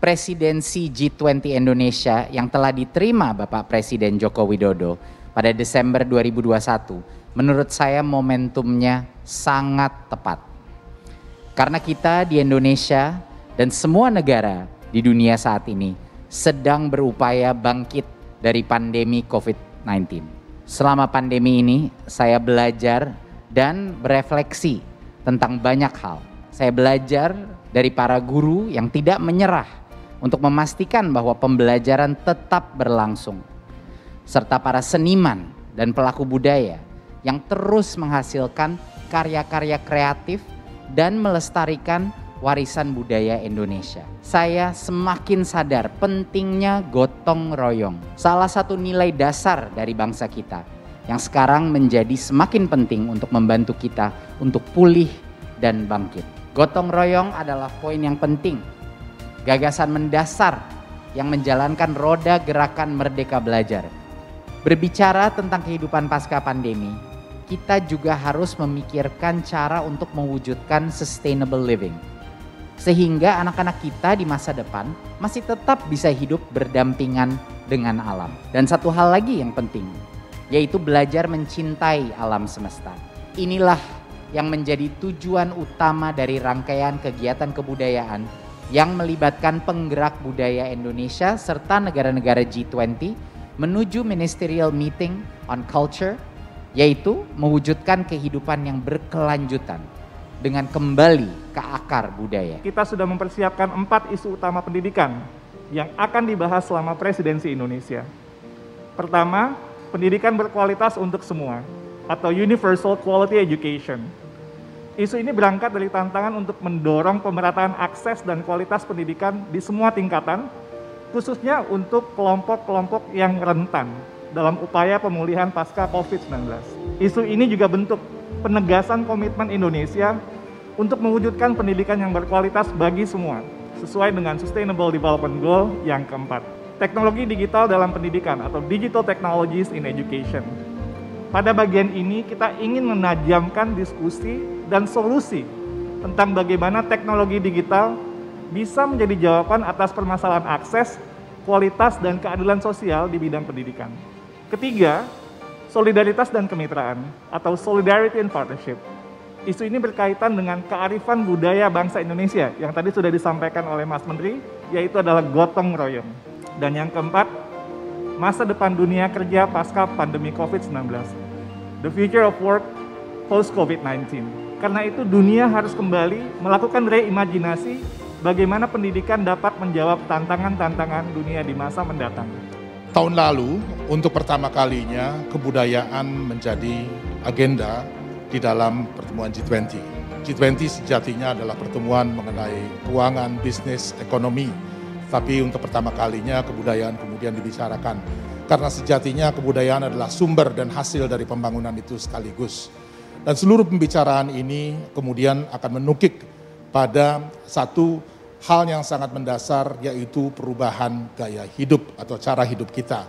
presidensi G20 Indonesia yang telah diterima Bapak Presiden Joko Widodo pada Desember 2021, menurut saya momentumnya sangat tepat. Karena kita di Indonesia dan semua negara di dunia saat ini sedang berupaya bangkit dari pandemi COVID-19. Selama pandemi ini, saya belajar dan berefleksi tentang banyak hal. Saya belajar dari para guru yang tidak menyerah untuk memastikan bahwa pembelajaran tetap berlangsung, serta para seniman dan pelaku budaya yang terus menghasilkan karya-karya kreatif dan melestarikan warisan budaya Indonesia. Saya semakin sadar pentingnya gotong royong, salah satu nilai dasar dari bangsa kita yang sekarang menjadi semakin penting untuk membantu kita untuk pulih dan bangkit. Gotong royong adalah poin yang penting, gagasan mendasar yang menjalankan roda gerakan Merdeka Belajar. Berbicara tentang kehidupan pasca pandemi, kita juga harus memikirkan cara untuk mewujudkan sustainable living. Sehingga anak-anak kita di masa depan masih tetap bisa hidup berdampingan dengan alam. Dan satu hal lagi yang penting, yaitu belajar mencintai alam semesta. Inilah yang menjadi tujuan utama dari rangkaian kegiatan kebudayaan yang melibatkan penggerak budaya Indonesia serta negara-negara G20 menuju Ministerial Meeting on Culture, yaitu mewujudkan kehidupan yang berkelanjutan dengan kembali ke akar budaya. Kita sudah mempersiapkan 4 isu utama pendidikan yang akan dibahas selama presidensi Indonesia. Pertama, pendidikan berkualitas untuk semua atau Universal Quality Education. Isu ini berangkat dari tantangan untuk mendorong pemerataan akses dan kualitas pendidikan di semua tingkatan, khususnya untuk kelompok-kelompok yang rentan dalam upaya pemulihan pasca COVID-19. Isu ini juga bentuk penegasan komitmen Indonesia untuk mewujudkan pendidikan yang berkualitas bagi semua, sesuai dengan Sustainable Development Goal yang keempat. Teknologi digital dalam pendidikan atau Digital Technologies in Education. Pada bagian ini kita ingin menajamkan diskusi dan solusi tentang bagaimana teknologi digital bisa menjadi jawaban atas permasalahan akses, kualitas, dan keadilan sosial di bidang pendidikan. Ketiga, solidaritas dan kemitraan atau Solidarity and Partnership. Isu ini berkaitan dengan kearifan budaya bangsa Indonesia yang tadi sudah disampaikan oleh Mas Menteri, yaitu adalah gotong royong. Dan yang keempat, masa depan dunia kerja pasca pandemi COVID-19. The future of work post COVID-19. Karena itu dunia harus kembali melakukan reimajinasi bagaimana pendidikan dapat menjawab tantangan-tantangan dunia di masa mendatang. Tahun lalu, untuk pertama kalinya kebudayaan menjadi agenda di dalam pertemuan G20. G20 sejatinya adalah pertemuan mengenai keuangan, bisnis, ekonomi. Tapi untuk pertama kalinya kebudayaan kemudian dibicarakan. Karena sejatinya kebudayaan adalah sumber dan hasil dari pembangunan itu sekaligus. Dan seluruh pembicaraan ini kemudian akan menukik pada satu hal yang sangat mendasar, yaitu perubahan gaya hidup atau cara hidup kita.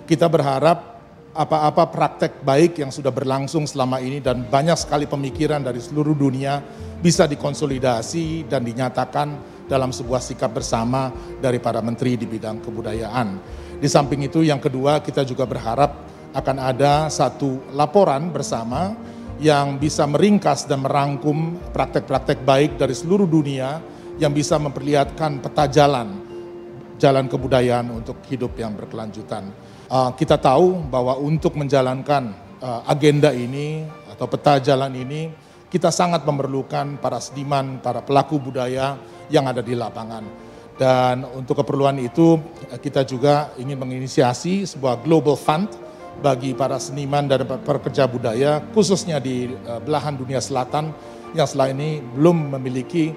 Kita berharap apa-apa praktek baik yang sudah berlangsung selama ini dan banyak sekali pemikiran dari seluruh dunia bisa dikonsolidasi dan dinyatakan dalam sebuah sikap bersama dari para menteri di bidang kebudayaan. Di samping itu yang kedua, kita juga berharap akan ada satu laporan bersama yang bisa meringkas dan merangkum praktek-praktek baik dari seluruh dunia yang bisa memperlihatkan peta jalan kebudayaan untuk hidup yang berkelanjutan. Kita tahu bahwa untuk menjalankan agenda ini atau peta jalan ini, kita sangat memerlukan para seniman, para pelaku budaya yang ada di lapangan. Dan untuk keperluan itu kita juga ingin menginisiasi sebuah global fund bagi para seniman dan pekerja budaya, khususnya di belahan dunia selatan yang selama ini belum memiliki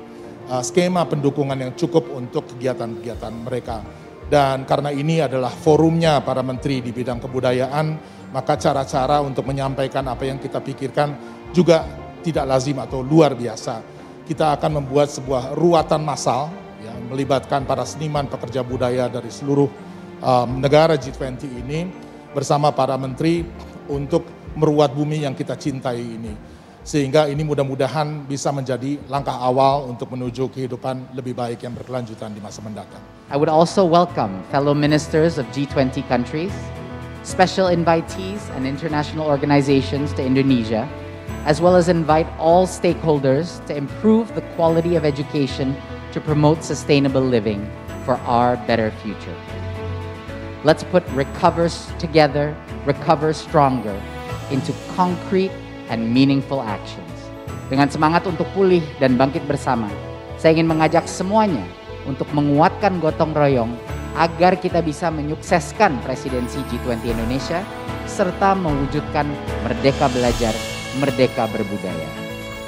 skema pendukungan yang cukup untuk kegiatan-kegiatan mereka. Dan karena ini adalah forumnya para menteri di bidang kebudayaan, maka cara-cara untuk menyampaikan apa yang kita pikirkan juga tidak lazim atau luar biasa. Kita akan membuat sebuah ruatan massal yang melibatkan para seniman pekerja budaya dari seluruh negara G20 ini bersama para menteri untuk meruat bumi yang kita cintai ini. sehingga ini mudah-mudahan bisa menjadi langkah awal untuk menuju kehidupan lebih baik yang berkelanjutan di masa mendatang. I would also welcome fellow ministers of G20 countries, special invitees and international organizations to Indonesia, as well as invite all stakeholders to improve the quality of education to promote sustainable living for our better future. Let's put recover together, recover stronger into concrete and meaningful actions. Dengan semangat untuk pulih dan bangkit bersama, saya ingin mengajak semuanya untuk menguatkan gotong royong agar kita bisa menyukseskan presidensi G20 Indonesia serta mewujudkan merdeka belajar, merdeka berbudaya.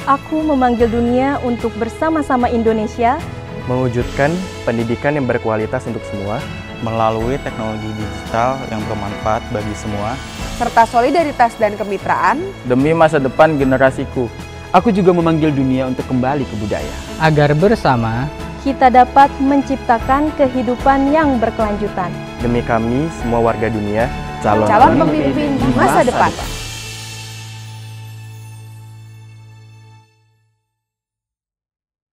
Aku memanggil dunia untuk bersama-sama Indonesia mewujudkan pendidikan yang berkualitas untuk semua melalui teknologi digital yang bermanfaat bagi semua, serta solidaritas dan kemitraan demi masa depan generasiku. Aku juga memanggil dunia untuk kembali ke budaya, agar bersama kita dapat menciptakan kehidupan yang berkelanjutan. Demi kami semua warga dunia, calon pemimpin di masa depan.